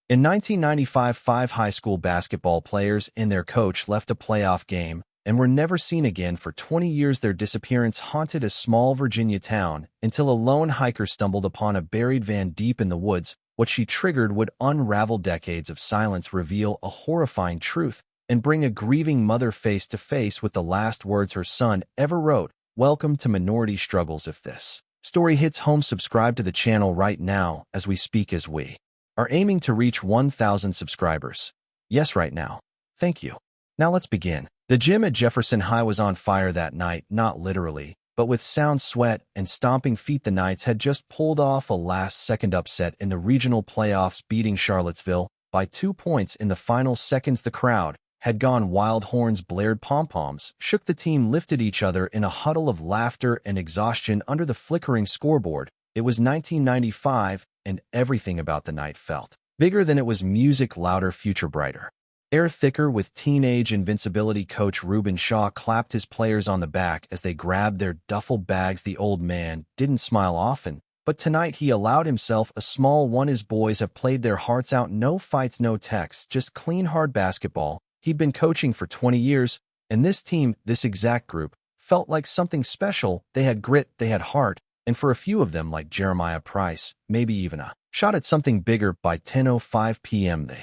In 1995, five high school basketball players and their coach left a playoff game and were never seen again for 20 years. Their disappearance haunted a small Virginia town until a lone hiker stumbled upon a buried van deep in the woods. What she triggered would unravel decades of silence, reveal a horrifying truth, and bring a grieving mother face to face with the last words her son ever wrote. Welcome to Minority Struggles. If this story hits home, subscribe to the channel right now as we speak, as we are aiming to reach 1,000 subscribers. Yes, right now. Thank you. Now let's begin. The gym at Jefferson High was on fire that night, not literally, but with sound sweat and stomping feet. The Knights had just pulled off a last-second upset in the regional playoffs, beating Charlottesville by 2 points in the final seconds. The crowd had gone wild. Horns blared, pom-poms shook. The team lifted each other in a huddle of laughter and exhaustion under the flickering scoreboard. It was 1995, and everything about the night felt bigger than it was. Music louder, future brighter, air thicker with teenage invincibility. Coach Reuben Shaw clapped his players on the back as they grabbed their duffel bags. The old man didn't smile often, but tonight he allowed himself a small one. His boys have played their hearts out. No fights, no texts, just clean, hard basketball. He'd been coaching for 20 years, and this team, this exact group, felt like something special. They had grit, they had heart, and for a few of them, like Jeremiah Price, maybe even a shot at something bigger. By 10:05 p.m. the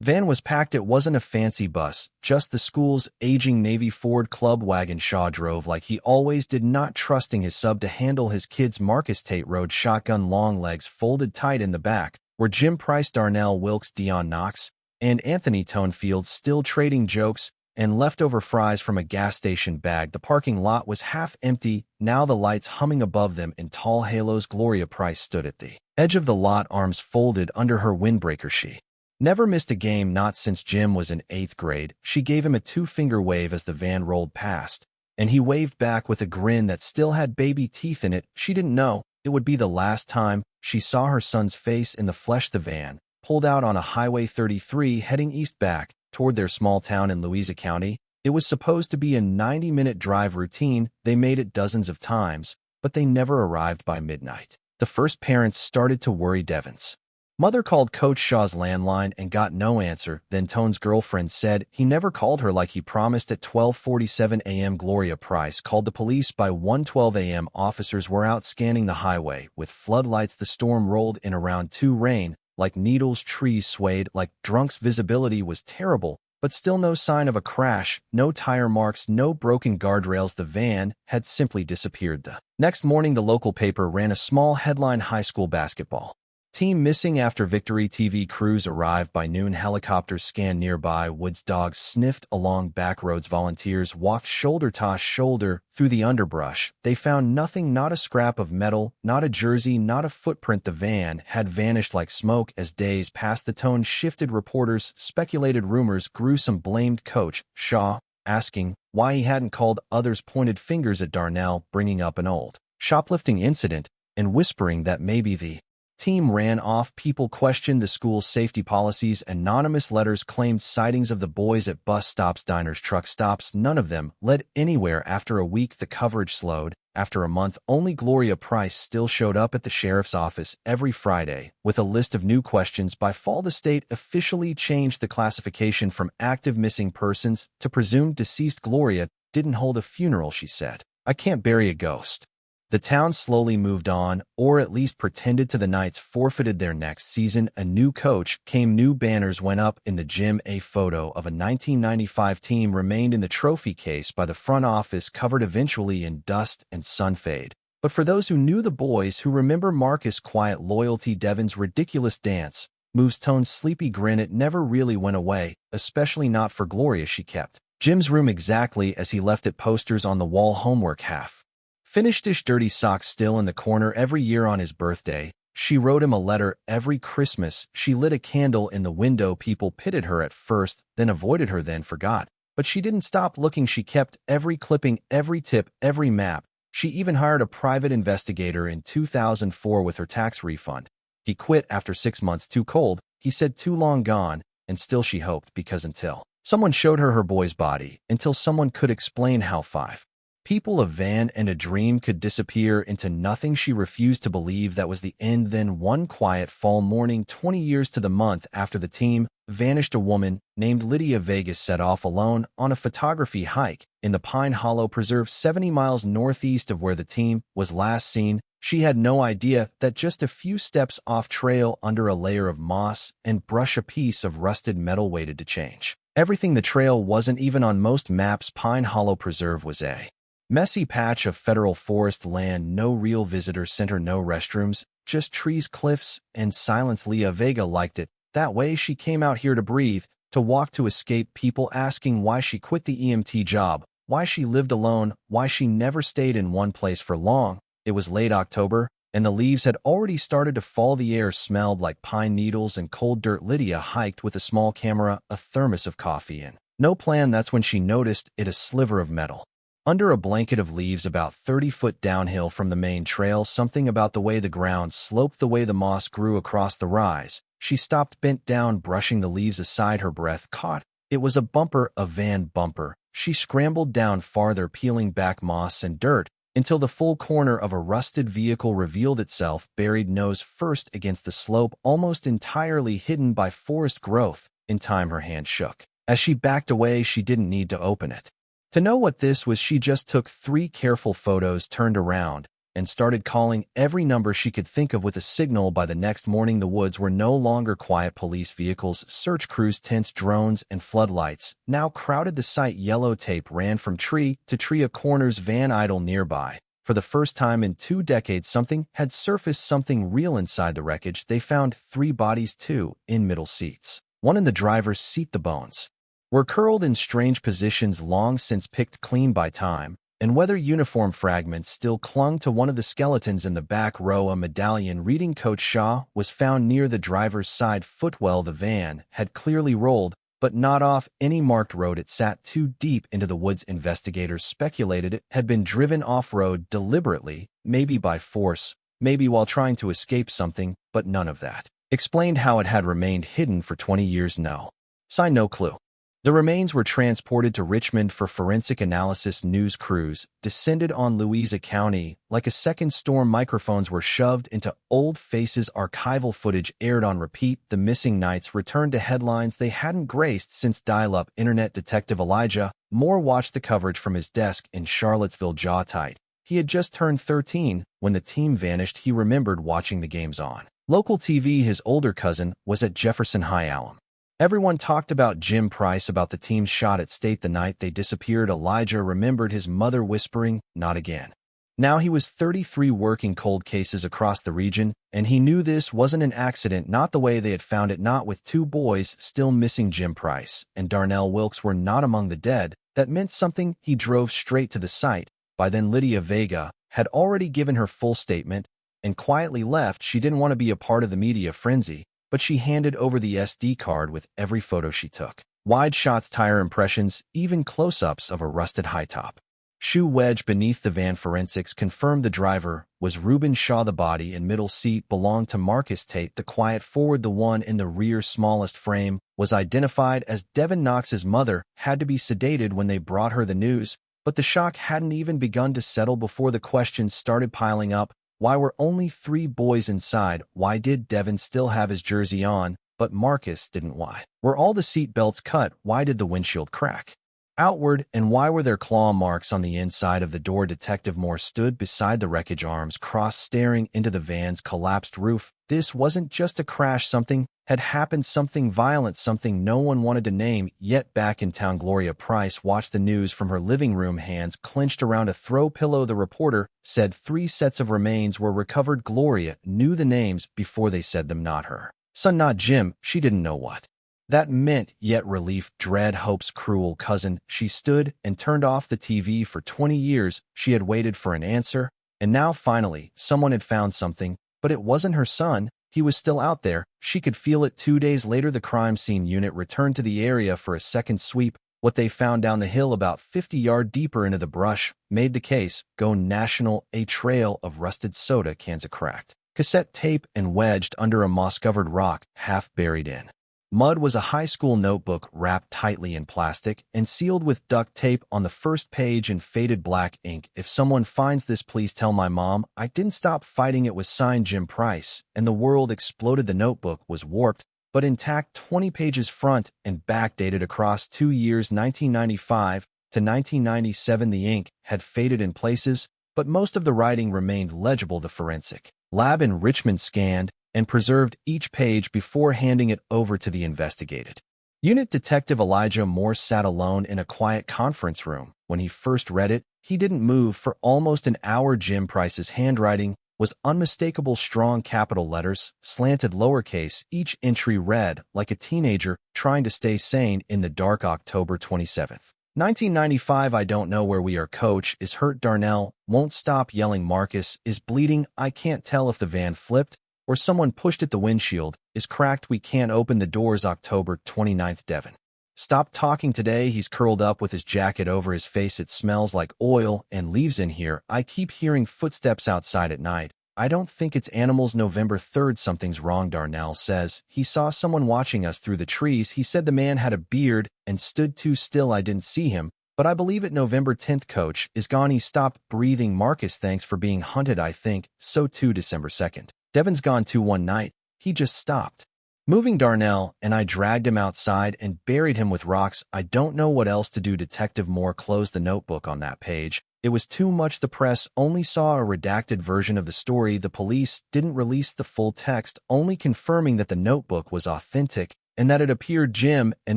van was packed. It wasn't a fancy bus, just the school's aging Navy Ford club wagon. Shaw drove like he always did, not trusting his sub to handle his kids. Marcus Tate rode shotgun, long legs folded tight. In the back were Jim Price, Darnell Wilkes, Deion Knox, and Anthony Tonefield, still trading jokes and leftover fries from a gas station bag. The parking lot was half empty, now the lights humming above them in tall halos. Gloria Price stood at the edge of the lot, arms folded under her windbreaker. She never missed a game, not since Jim was in 8th grade. She gave him a two-finger wave as the van rolled past, and he waved back with a grin that still had baby teeth in it. She didn't know it would be the last time she saw her son's face in the flesh. The van pulled out on a Highway 33 heading east back toward their small town in Louisa County. It was supposed to be a 90-minute drive routine. They made it dozens of times, but they never arrived. By midnight, the first parents started to worry. Devon's mother called Coach Shaw's landline and got no answer. Then Tone's girlfriend said he never called her like he promised. At 12:47 a.m., Gloria Price called the police. By 1:12 a.m., officers were out scanning the highway with floodlights. The storm rolled in around 2, rain like needles, trees swayed like drunks. Visibility was terrible, but still no sign of a crash, no tire marks, no broken guardrails. The van had simply disappeared. The next morning, the local paper ran a small headline: high school basketball team missing after victory. TV crews arrived by noon. Helicopters scanned nearby woods. Dogs sniffed along back roads. Volunteers walked shoulder to shoulder through the underbrush. They found nothing, not a scrap of metal, not a jersey, not a footprint. The van had vanished like smoke. As days passed, the tone shifted. Reporters speculated, rumors grew. Some blamed Coach Shaw, asking why he hadn't called. Others pointed fingers at Darnell, bringing up an old shoplifting incident and whispering that maybe the team ran off. People questioned the school's safety policies. Anonymous letters claimed sightings of the boys at bus stops, diners, truck stops. None of them led anywhere. After a week, the coverage slowed. After a month, only Gloria Price still showed up at the sheriff's office every Friday with a list of new questions. By fall, the state officially changed the classification from active missing persons to presumed deceased. Gloria didn't hold a funeral, she said. I can't bury a ghost. The town slowly moved on, or at least pretended to. The Knights forfeited their next season. A new coach came, new banners went up in the gym. A photo of a 1995 team remained in the trophy case by the front office, covered eventually in dust and sun fade. But for those who knew the boys, who remember Marcus' quiet loyalty, Devon's ridiculous dance moves, Tone's sleepy grin, it never really went away, especially not for Gloria. She kept Jim's room exactly as he left it, posters on the wall, homework half finished-ish, dirty socks still in the corner. Every year on his birthday, she wrote him a letter. Every Christmas, she lit a candle in the window. People pitied her at first, then avoided her, then forgot. But she didn't stop looking. She kept every clipping, every tip, every map. She even hired a private investigator in 2004 with her tax refund. He quit after 6 months. Too cold, he said, too long gone, and still she hoped, because until someone showed her her boy's body, until someone could explain how 5 People, a van, and a dream could disappear into nothing. She refused to believe that was the end. Then one quiet fall morning, 20 years to the month after the team vanished, a woman named Lydia Vegas set off alone on a photography hike in the Pine Hollow Preserve 70 miles northeast of where the team was last seen. She had no idea that just a few steps off trail under a layer of moss and brush, a piece of rusted metal waited to change everything. The trail wasn't even on most maps. Pine Hollow Preserve was a messy patch of federal forest land, no real visitor center, no restrooms, just trees, cliffs, and silence. Leah Vega liked it that way. She came out here to breathe, to walk, to escape people asking why she quit the EMT job, why she lived alone, why she never stayed in one place for long. It was late October, and the leaves had already started to fall. The air smelled like pine needles and cold dirt. Lydia hiked with a small camera, a thermos of coffee, and no plan. That's when she noticed it, a sliver of metal under a blanket of leaves about 30 foot downhill from the main trail. Something about the way the ground sloped, the way the moss grew across the rise. She stopped, bent down, brushing the leaves aside, her breath caught. It was a bumper, a van bumper. She scrambled down farther, peeling back moss and dirt, until the full corner of a rusted vehicle revealed itself, buried nose first against the slope, almost entirely hidden by forest growth. In time, her hand shook. As she backed away, she didn't need to open it to know what this was. She just took 3 careful photos, turned around, and started calling every number she could think of with a signal. By the next morning, the woods were no longer quiet. Police vehicles, search crews, tents, drones, and floodlights now crowded the site. Yellow tape ran from tree to tree, a coroner's van idle nearby. For the first time in 2 decades, something had surfaced, something real inside the wreckage. They found 3 bodies, 2 in middle seats, 1 in the driver's seat. The bones were curled in strange positions, long since picked clean by time, and weather uniform fragments still clung to one of the skeletons in the back row. A medallion reading Coach Shaw was found near the driver's side footwell. The van had clearly rolled, but not off any marked road. It sat too deep into the woods. Investigators speculated it had been driven off-road deliberately, maybe by force, maybe while trying to escape something, but none of that explained how it had remained hidden for 20 years. No sign, no clue. The remains were transported to Richmond for forensic analysis. News crews descended on Louisa County like a second storm. Microphones were shoved into old faces. Archival footage aired on repeat. The missing nights returned to headlines they hadn't graced since dial-up internet. Detective Elijah Moore watched the coverage from his desk in Charlottesville, jaw tight. He had just turned 13 when the team vanished. He remembered watching the games on local TV. His older cousin was at Jefferson High Alum. Everyone talked about Jim Price, about the team's shot at state the night they disappeared. Elijah remembered his mother whispering, "Not again." Now he was 33, working cold cases across the region, and he knew this wasn't an accident, not the way they had found it, not with 2 boys still missing. Jim Price and Darnell Wilkes were not among the dead. That meant something. He drove straight to the site. By then, Lydia Vega had already given her full statement and quietly left. She didn't want to be a part of the media frenzy, but she handed over the SD card with every photo she took. Wide shots, tire impressions, even close-ups of a rusted high-top shoe wedged beneath the van. Forensics confirmed the driver was Reuben Shaw. The body in middle seat belonged to Marcus Tate. The quiet forward, the one in the rear smallest frame, was identified as Devin Knox. His mother had to be sedated when they brought her the news, but the shock hadn't even begun to settle before the questions started piling up. Why were only 3 boys inside? Why did Devin still have his jersey on, but Marcus didn't? Why were all the seat belts cut? Why did the windshield crack outward? And why were there claw marks on the inside of the door? Detective Moore stood beside the wreckage, arms crossed, staring into the van's collapsed roof. This wasn't just a crash. Something had happened, something violent, something no one wanted to name. Yet back in town, Gloria Price watched the news from her living room, hands clenched around a throw pillow. The reporter said 3 sets of remains were recovered. Gloria knew the names before they said them. Not her son, not Jim. She didn't know what that meant, yet relief, dread, Hope's cruel cousin. She stood and turned off the TV. For 20 years, she had waited for an answer, and now finally, someone had found something, but it wasn't her son. He was still out there. She could feel it. 2 days later, the crime scene unit returned to the area for a second sweep. What they found down the hill, about 50 yards deeper into the brush, made the case go national. A trail of rusted soda cans, a cracked cassette tape, and wedged under a moss-covered rock, half buried in Mud was a high school notebook wrapped tightly in plastic and sealed with duct tape on the first page in faded black ink. "If someone finds this, please tell my mom I didn't stop fighting." It was signed Jim Price, and the world exploded. The notebook was warped, but intact, 20 pages front and back, dated across 2 years, 1995 to 1997. The ink had faded in places, but most of the writing remained legible. The forensic lab in Richmond scanned and preserved each page before handing it over to the investigated unit. Detective Elijah Morse sat alone in a quiet conference room. When he first read it, he didn't move for almost an hour. Jim Price's handwriting was unmistakable, strong capital letters, slanted lowercase, each entry read like a teenager trying to stay sane in the dark. October 27th, 1995. "I don't know where we are. Coach is hurt. Darnell won't stop yelling. Marcus is bleeding. I can't tell if the van flipped or someone pushed it. The windshield is cracked. We can't open the doors." October 29th. "Devin stopped talking today. He's curled up with his jacket over his face. It smells like oil and leaves in here. I keep hearing footsteps outside at night. I don't think it's animals." November 3rd. "Something's wrong. Darnell says he saw someone watching us through the trees. He said the man had a beard and stood too still. I didn't see him, but I believe it." November 10th. "Coach is gone. He stopped breathing. Marcus, thanks for being hunted. I think so too." December 2nd. "Devin's gone too. One night, he just stopped moving. Darnell and I dragged him outside and buried him with rocks. I don't know what else to do." Detective Moore closed the notebook on that page. It was too much. The press only saw a redacted version of the story. The police didn't release the full text, only confirming that the notebook was authentic and that it appeared Jim and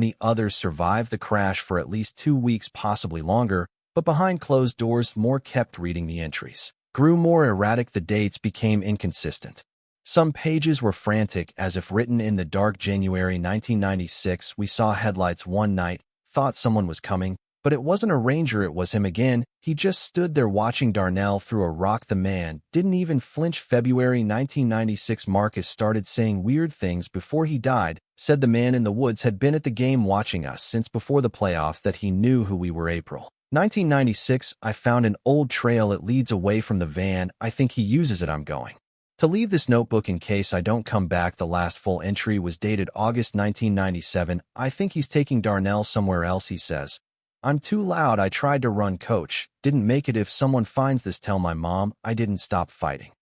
the others survived the crash for at least 2 weeks, possibly longer. But behind closed doors, Moore kept reading. The entries grew more erratic. The dates became inconsistent. Some pages were frantic, as if written in the dark. January 1996. "We saw headlights one night, thought someone was coming, but it wasn't a ranger. It was him again. He just stood there watching Darnell through a rock. The man didn't even flinch." February 1996. "Marcus started saying weird things before he died. Said the man in the woods had been at the game watching us since before the playoffs, that he knew who we were." April 1996. "I found an old trail. It leads away from the van. I think he uses it. I'm going to leave this notebook in case I don't come back." The last full entry was dated August 1997. "I think he's taking Darnell somewhere else. He says I'm too loud. I tried to run. Coach didn't make it. If someone finds this, tell my mom I didn't stop fighting."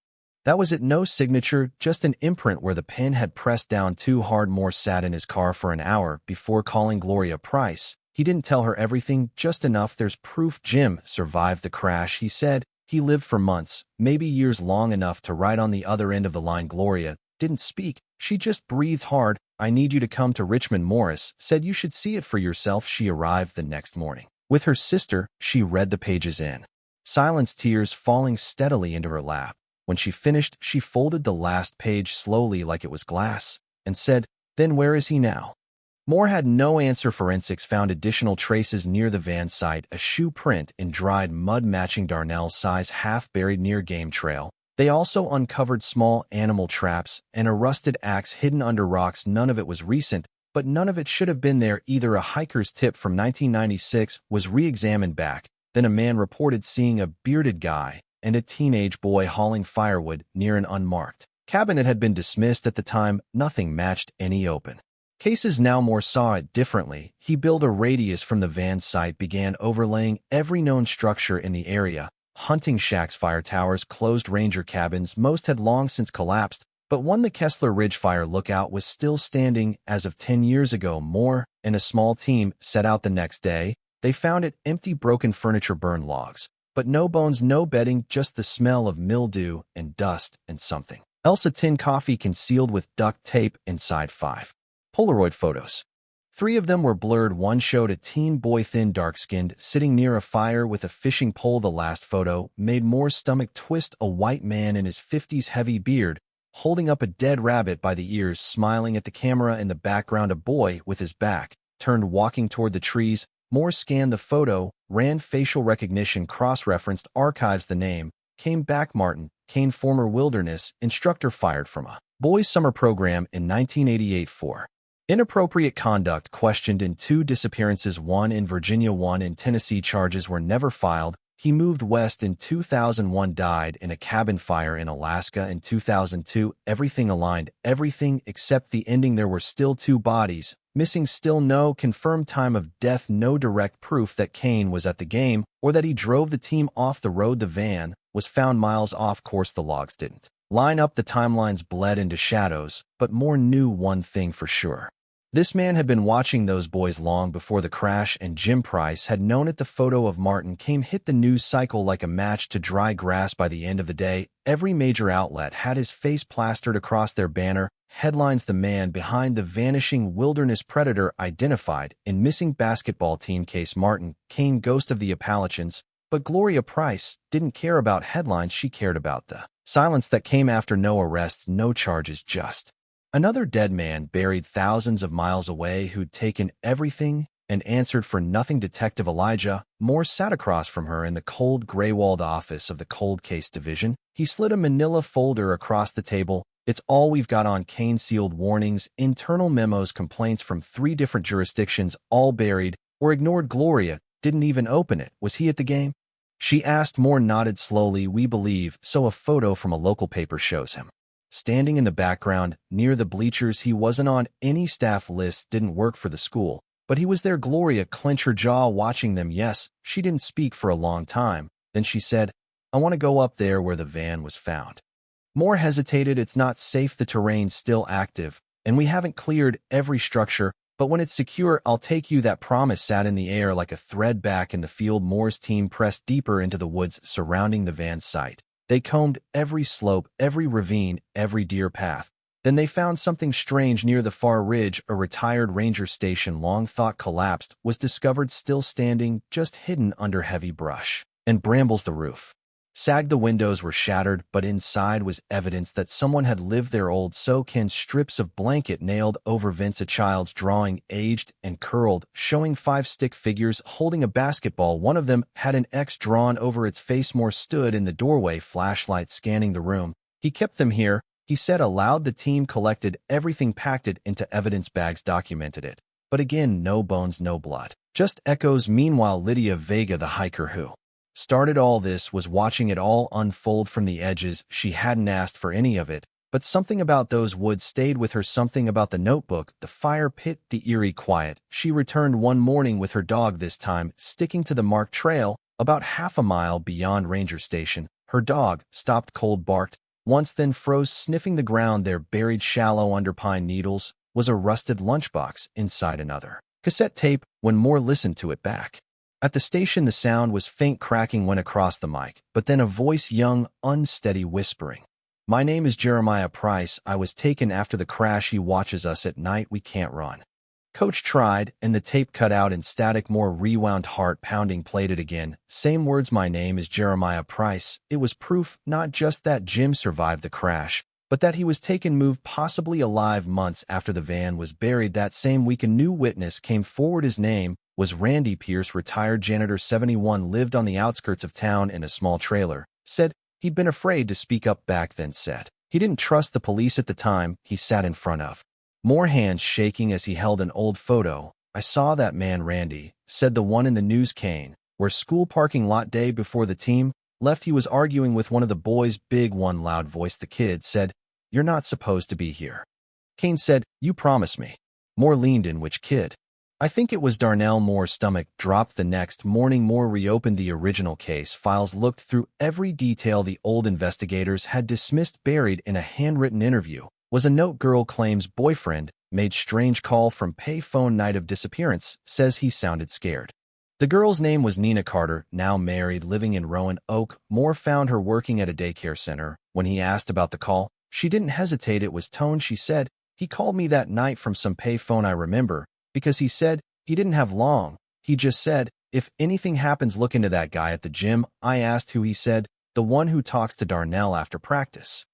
That was it. No signature, just an imprint where the pen had pressed down too hard. Moore sat in his car for an hour before calling Gloria Price. He didn't tell her everything, just enough. "There's proof Jim survived the crash," he said. "He lived for months, maybe years, long enough to write on the other end of the line." Gloria didn't speak. She just breathed hard. "I need you to come to Richmond. Morris said you should see it for yourself." She arrived the next morning with her sister. She read the pages in silence, tears falling steadily into her lap. When she finished, she folded the last page slowly like it was glass and said, "Then where is he now?" Moore had no answer. Forensics found additional traces near the van site, a shoe print in dried mud matching Darnell's size, half buried near game trail. They also uncovered small animal traps and a rusted axe hidden under rocks. None of it was recent, but none of it should have been there either. A hiker's tip from 1996 was re-examined back. Then a man reported seeing a bearded guy and a teenage boy hauling firewood near an unmarked cabin. It had been dismissed at the time. Nothing matched any open cases. Now Moore saw it differently. He built a radius from the van site, began overlaying every known structure in the area: hunting shacks, fire towers, closed ranger cabins. Most had long since collapsed, but one, the Kessler Ridge Fire Lookout, was still standing as of 10 years ago. Moore and a small team set out the next day. They found it empty, broken furniture, burned logs, but no bones, no bedding, just the smell of mildew and dust and something else. A tin coffee concealed with duct tape inside. 5 Polaroid photos. 3 of them were blurred. One showed a teen boy, thin, dark-skinned, sitting near a fire with a fishing pole. The last photo made Moore's stomach twist: a white man in his 50s, heavy beard, holding up a dead rabbit by the ears, smiling at the camera. In the background, a boy with his back turned, walking toward the trees. Moore scanned the photo, ran facial recognition, cross-referenced archives. The name came back: Martin Kane, former wilderness instructor, fired from a boys' summer program in 1988 for inappropriate conduct, questioned in 2 disappearances, 1 in Virginia, 1 in Tennessee. Charges were never filed. He moved west in 2001, died in a cabin fire in Alaska in 2002. Everything aligned, everything except the ending. There were still 2 bodies missing, still no confirmed time of death, no direct proof that Kane was at the game or that he drove the team off the road. The van was found miles off course. The logs didn't line up, the timelines bled into shadows, but Moore knew one thing for sure. This man had been watching those boys long before the crash, and Jim Price had known it. The photo of Martin came hit the news cycle like a match to dry grass. By the end of the day, every major outlet had his face plastered across their banner headlines. The man behind the vanishing wilderness predator identified in missing basketball team case. Martin Kane, ghost of the Appalachians. But Gloria Price didn't care about headlines. She cared about the silence that came after. No arrests, no charges, just another dead man buried thousands of miles away who'd taken everything and answered for nothing. Detective Elijah Moore sat across from her in the cold, gray-walled office of the Cold Case Division. He slid a manila folder across the table. It's all we've got on Kane. Sealed warnings, internal memos, complaints from 3 different jurisdictions, all buried or ignored. Gloria didn't even open it. Was he at the game? She asked. Moore nodded slowly. We believe so. A photo from a local paper shows him standing in the background near the bleachers. He wasn't on any staff list, didn't work for the school, but he was there. Gloria clenched her jaw watching them. Yes, she didn't speak for a long time. Then she said, I want to go up there where the van was found. Moore hesitated. It's not safe. The terrain's still active, and we haven't cleared every structure, but when it's secure, I'll take you. That promise sat in the air like a thread. Back in the field, Moore's team pressed deeper into the woods surrounding the van's site. They combed every slope, every ravine, every deer path. Then they found something strange near the far ridge. A retired ranger station, long thought collapsed, was discovered still standing, just hidden under heavy brush and brambles. The roof sagged, the windows were shattered, but inside was evidence that someone had lived there. Old soak-in strips of blanket nailed over vents, a child's drawing, aged and curled, showing 5 stick figures holding a basketball. One of them had an X drawn over its face. Moore stood in the doorway, flashlight scanning the room. He kept them here, he said aloud. The team collected everything, packed it into evidence bags, documented it. But again, no bones, no blood, just echoes. Meanwhile, Lydia Vega, the hiker who started all this, was watching it all unfold from the edges. She hadn't asked for any of it, but something about those woods stayed with her. Something about the notebook, the fire pit, the eerie quiet. She returned one morning with her dog, this time sticking to the marked trail about half a mile beyond Ranger Station. Her dog stopped cold, barked once, then froze, sniffing the ground. There, buried shallow under pine needles, was a rusted lunchbox. Inside, another cassette tape. When Moore listened to it back at the station, the sound was faint. Cracking went across the mic, but then a voice, young, unsteady, whispering, My name is Jeremiah Price. I was taken after the crash. He watches us at night. We can't run. Coach tried, and the tape cut out in static. More rewound, heart pounding, played it again. Same words, my name is Jeremiah Price. It was proof, not just that Jim survived the crash, but that he was taken, moved, possibly alive, months after the van was buried. That same week, a new witness came forward. His name was Randy Pierce, retired janitor, 71, lived on the outskirts of town in a small trailer. Said he'd been afraid to speak up back then. Said he didn't trust the police at the time he sat in front of. More hands shaking as he held an old photo. I saw that man, Randy, said, the one in the news. Kane, where school parking lot day before the team left. He was arguing with one of the boys. Big one, loud voice. The kid said, You're not supposed to be here. Kane said, You promised me. Moore leaned in. Which kid? I think it was Darnell. Moore's stomach dropped. The next morning, Moore reopened the original case files, looked through every detail the old investigators had dismissed. Buried in a handwritten interview was a note. Girl claims boyfriend made strange call from pay phone night of disappearance, says he sounded scared. The girl's name was Nina Carter, now married, living in Roanoke. Moore found her working at a daycare center. When he asked about the call, she didn't hesitate. It was tone. She said, He called me that night from some pay phone. I remember, because he said he didn't have long. He just said, if anything happens, look into that guy at the gym. I asked who. He said, the one who talks to Darnell after practice.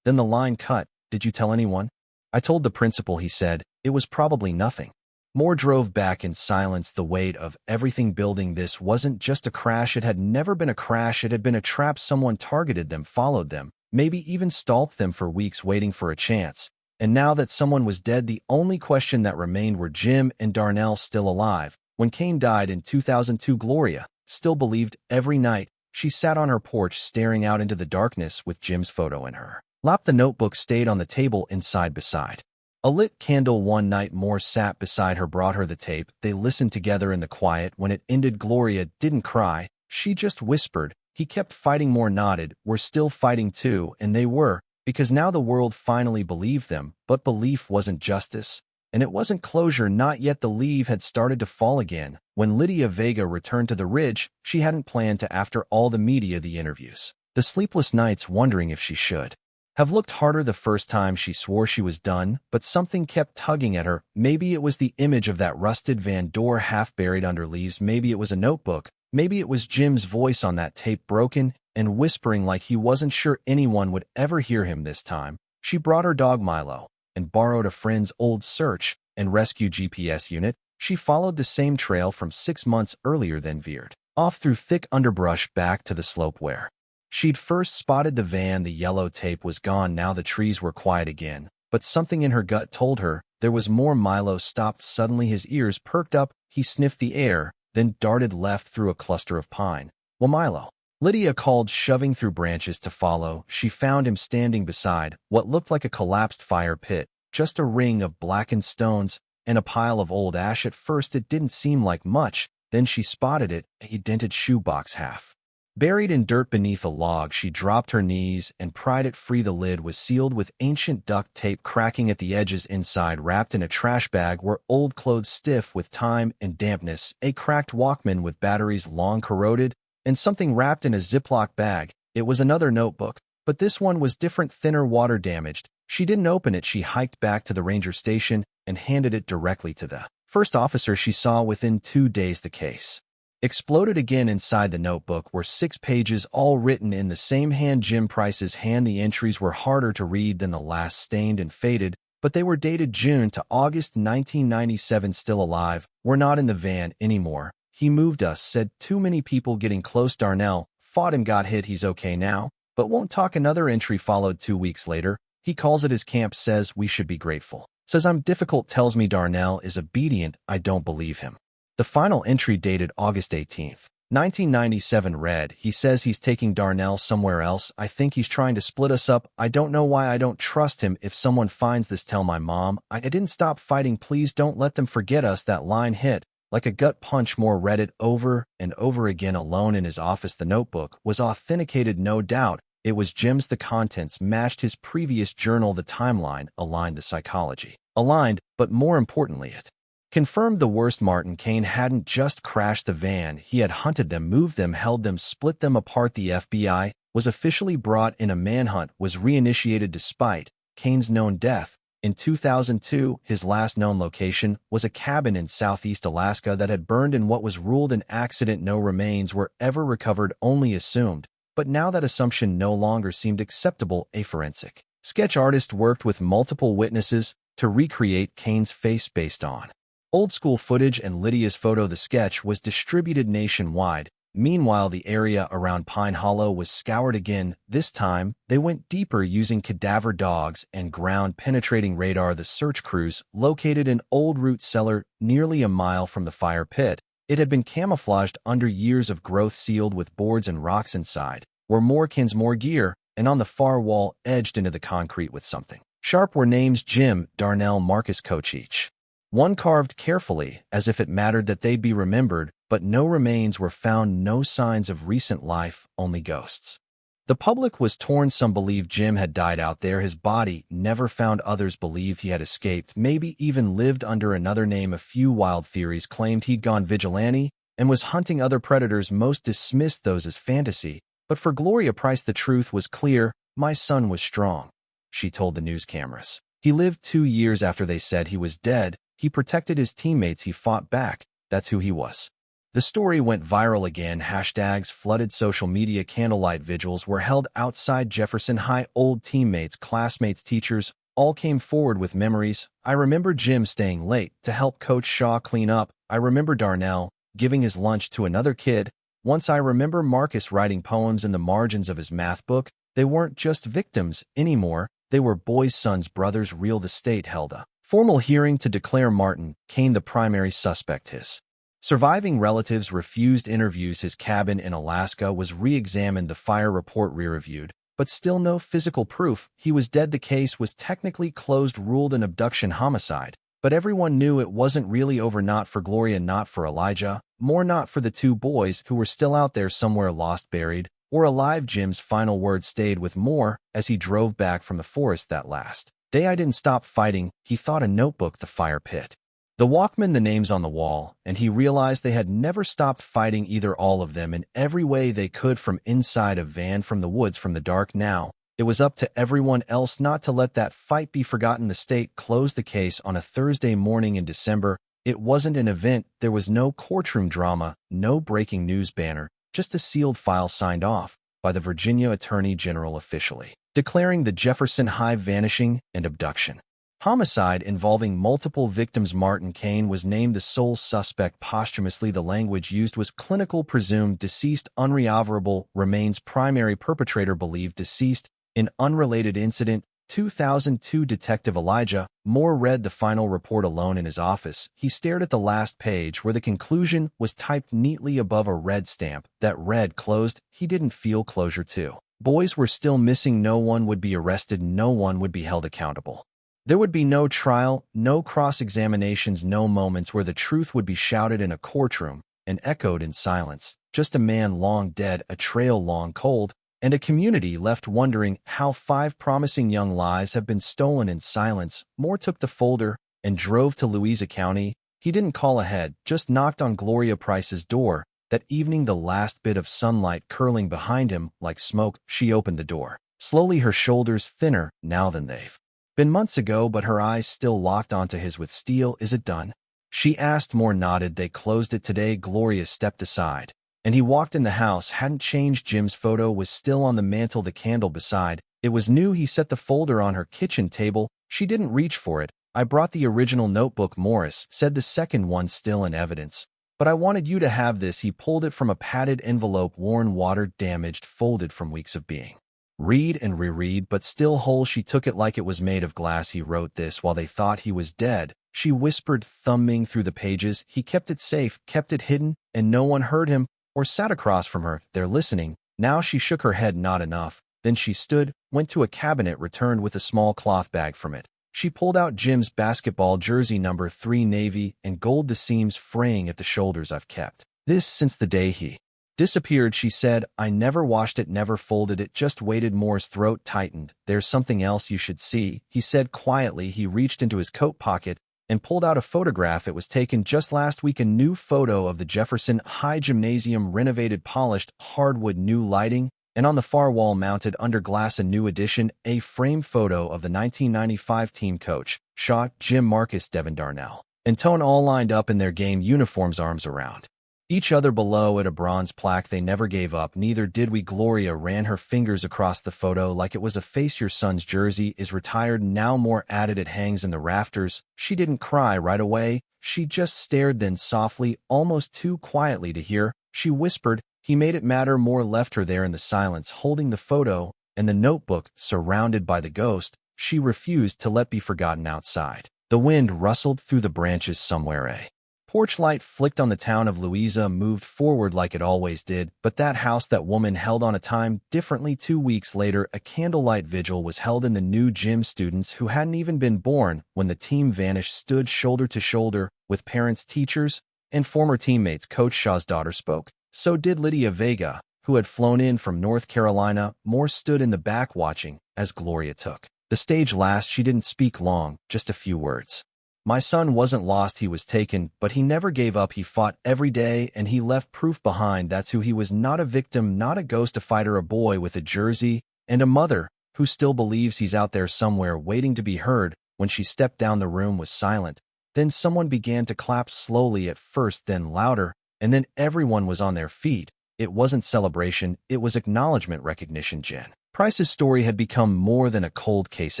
Then the line cut. Did you tell anyone? I told the principal. He said, it was probably nothing. Moore drove back in silence, the weight of everything building. This wasn't just a crash. It had never been a crash. It had been a trap. Someone targeted them, followed them, maybe even stalked them for weeks, waiting for a chance. And now that someone was dead, the only question that remained, were Jim and Darnell still alive? When Kane died in 2002, Gloria still believed every night She sat on her porch staring out into the darkness with Jim's photo in her lap. The notebook stayed on the table inside beside a lit candle. One night Moore sat beside her, brought her the tape. They listened together in the quiet. When it ended, Gloria didn't cry. She just whispered, "He kept fighting." Moore nodded. "We're still fighting too." And they were, because now the world finally believed them. But belief wasn't justice. And it wasn't closure, not yet. The leaf had started to fall again. When Lydia Vega returned to the Ridge, she hadn't planned to. After all the media, the interviews, the sleepless nights wondering if she should have looked harder. The first time she swore she was done, but something kept tugging at her. Maybe it was the image of that rusted van door half buried under leaves. Maybe it was a notebook. Maybe it was Jim's voice on that tape, broken and whispering like he wasn't sure anyone would ever hear him this time. She brought her dog Milo and borrowed a friend's old search and rescue GPS unit. She followed the same trail from 6 months earlier, then veered off through thick underbrush back to the slope where she'd first spotted the van. The yellow tape was gone now. The trees were quiet again, but something in her gut told her there was more. Milo stopped suddenly. His ears perked up. He sniffed the air, then darted left through a cluster of pine. "Well, Milo," Lydia called, shoving through branches to follow. She found him standing beside what looked like a collapsed fire pit, just a ring of blackened stones and a pile of old ash. At first it didn't seem like much, then she spotted it, a dented shoebox half buried in dirt beneath a log. She dropped her knees and pried it free. The lid was sealed with ancient duct tape cracking at the edges. Inside, wrapped in a trash bag, were old clothes stiff with time and dampness, a cracked Walkman with batteries long corroded, and something wrapped in a Ziploc bag. It was another notebook, but this one was different, thinner, water damaged. She didn't open it. She hiked back to the ranger station and handed it directly to the first officer she saw. Within 2 days, the case exploded again. Inside the notebook were 6 pages, all written in the same hand, Jim Price's hand. The entries were harder to read than the last, stained and faded, but they were dated June to August 1997. Still alive. "We're not in the van anymore. He moved us. Said too many people getting close. Darnell fought and got hit. He's okay now, but won't talk." Another entry followed 2 weeks later. "He calls at his camp. Says we should be grateful. Says I'm difficult. Tells me Darnell is obedient. I don't believe him." The final entry, dated August 18th, 1997, read, "He says he's taking Darnell somewhere else. I think he's trying to split us up. I don't know why. I don't trust him. If someone finds this, tell my mom. I didn't stop fighting. Please don't let them forget us." That line hit like a gut punch. Moore read it over and over again alone in his office. The notebook was authenticated, no doubt. It was Jim's. The contents matched his previous journal. The timeline aligned. The psychology aligned, but more importantly, it confirmed the worst. Martin Kane hadn't just crashed the van. He had hunted them, moved them, held them, split them apart. The FBI was officially brought in. A manhunt was reinitiated despite Kane's known death. In 2002, his last known location was a cabin in southeast Alaska that had burned in what was ruled an accident. No remains were ever recovered, only assumed. But now that assumption no longer seemed acceptable. A forensic sketch artist worked with multiple witnesses to recreate Kane's face based on old-school footage and Lydia's photo. The sketch was distributed nationwide. Meanwhile, the area around Pine Hollow was scoured again. This time, they went deeper using cadaver dogs and ground-penetrating radar. The search crews located an old root cellar nearly a mile from the fire pit. It had been camouflaged under years of growth, sealed with boards and rocks. Inside were more gear, and on the far wall, edged into the concrete with something sharp, were names: Jim, Darnell, Marcus, Coach, each one carved carefully, as if it mattered that they'd be remembered. But no remains were found, no signs of recent life, only ghosts. The public was torn. Some believed Jim had died out there, his body never found. Others believed he had escaped, maybe even lived under another name. A few wild theories claimed he'd gone vigilante and was hunting other predators. Most dismissed those as fantasy. But for Gloria Price, the truth was clear. "My son was strong," she told the news cameras. "He lived 2 years after they said he was dead. He protected his teammates. He fought back. That's who he was." The story went viral again. Hashtags flooded social media. Candlelight vigils were held outside Jefferson High. Old teammates, classmates, teachers all came forward with memories. "I remember Jim staying late to help Coach Shaw clean up. I remember Darnell giving his lunch to another kid. Once I remember Marcus writing poems in the margins of his math book." They weren't just victims anymore. They were boys' sons, brothers, real. The state held a formal hearing to declare Martin Kane the primary suspect. His Surviving relatives refused interviews. His cabin in Alaska was re-examined, the fire report re-reviewed, but still no physical proof he was dead. The case was technically closed, ruled an abduction homicide, but everyone knew it wasn't really over, not for Gloria, not for Elijah, more not for the two boys who were still out there somewhere, lost, buried, or alive. Jim's final words stayed with Moore as he drove back from the forest that last day. I didn't stop fighting, he thought, a notebook, the fire pit, the Walkman, the names on the wall, and he realized they had never stopped fighting, either, all of them, in every way they could, from inside a van, from the woods, from the dark. Now it was up to everyone else not to let that fight be forgotten. The state closed the case on a Thursday morning in December. It wasn't an event, there was no courtroom drama, no breaking news banner, just a sealed file signed off by the Virginia Attorney General officially, declaring the Jefferson High vanishing and abduction homicide involving multiple victims. Martin Kane was named the sole suspect posthumously. The language used was clinical, presumed deceased, unrecoverable remains, primary perpetrator believed deceased, in unrelated incident. 2002 Detective Elijah Moore read the final report alone in his office. He stared at the last page where the conclusion was typed neatly above a red stamp that read closed. He didn't feel closure. Two boys were still missing. No one would be arrested. No one would be held accountable. There would be no trial, no cross-examinations, no moments where the truth would be shouted in a courtroom and echoed in silence. Just a man long dead, a trail long cold, and a community left wondering how 5 promising young lives have been stolen. In silence, Moore took the folder and drove to Louisa County. He didn't call ahead, just knocked on Gloria Price's door. That evening, the last bit of sunlight curling behind him like smoke, she opened the door. Slowly, her shoulders thinner now than they've been months ago, but her eyes still locked onto his with steel. Is it done? She asked. Moore nodded. They closed it today. Gloria stepped aside, and he walked in. The house hadn't changed. Jim's photo was still on the mantel, the candle beside. It was new. He set the folder on her kitchen table. She didn't reach for it. I brought the original notebook, Morris said, the second one still in evidence. But I wanted you to have this. He pulled it from a padded envelope, worn, water damaged, folded from weeks of being read and reread, but still whole. She took it like it was made of glass. He wrote this while they thought he was dead, she whispered, thumbing through the pages. He kept it safe, kept it hidden, and no one heard him or sat across from her, there listening. Now she shook her head. Not enough. Then she stood, went to a cabinet, returned with a small cloth bag from it. She pulled out Jim's basketball jersey, number 3 navy and gold, the seams fraying at the shoulders. I've kept this since the day he disappeared, she said. I never washed it, never folded it, just waited. Moore's throat tightened. There's something else you should see, he said quietly. He reached into his coat pocket and pulled out a photograph. It was taken just last week, a new photo of the Jefferson High Gymnasium, renovated, polished, hardwood, new lighting, and on the far wall, mounted under glass, a new edition, a framed photo of the 1995 team coach, Shaw, Jim, Marcus, Devin Darnell, and Tone, all lined up in their game uniforms, arms around each other. Below it, a bronze plaque. They never gave up, neither did we. Gloria ran her fingers across the photo like it was a face. Your son's jersey is retired now, Moore added. It hangs in the rafters. She didn't cry right away. She just stared. Then softly, almost too quietly to hear, she whispered, he made it matter. Moore left her there in the silence, holding the photo and the notebook, surrounded by the ghost she refused to let be forgotten. Outside, the wind rustled through the branches. Somewhere a porch light flicked on the town of Louisa, moved forward like it always did. But that house, that woman, held on a time differently. 2 weeks later, a candlelight vigil was held in the new gym. Students who hadn't even been born when the team vanished stood shoulder to shoulder with parents, teachers, and former teammates. Coach Shaw's daughter spoke. So did Lydia Vega, who had flown in from North Carolina. Moore stood in the back watching as Gloria took the stage last. She didn't speak long, just a few words. My son wasn't lost, he was taken, but he never gave up. He fought every day, and he left proof behind. That's who he was. Not a victim, not a ghost, a fighter, a boy with a jersey, and a mother who still believes he's out there somewhere waiting to be heard. When she stepped down, the room was silent. Then someone began to clap, slowly at first, then louder, and then everyone was on their feet. It wasn't celebration, it was acknowledgement, recognition. Jen Price's story had become more than a cold case.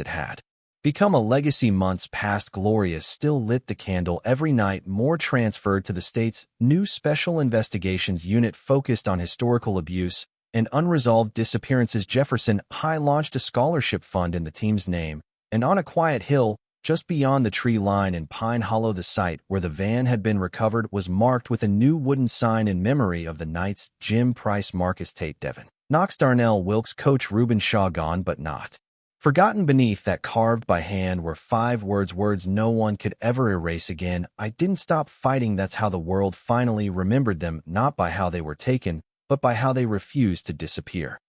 It had become a legacy. Months passed. Gloria still lit the candle every night. Moore transferred to the state's new Special Investigations Unit focused on historical abuse and unresolved disappearances. Jefferson High launched a scholarship fund in the team's name, and on a quiet hill Just beyond the tree line in Pine Hollow, the site where the van had been recovered was marked with a new wooden sign in memory of the knights Jim Price, Marcus Tate Devon, Knox Darnell Wilkes, Coach Reuben Shaw, gone but not forgotten. Beneath that, carved by hand, were 5 words, words no one could ever erase again. I didn't stop fighting. That's how the world finally remembered them, not by how they were taken, but by how they refused to disappear.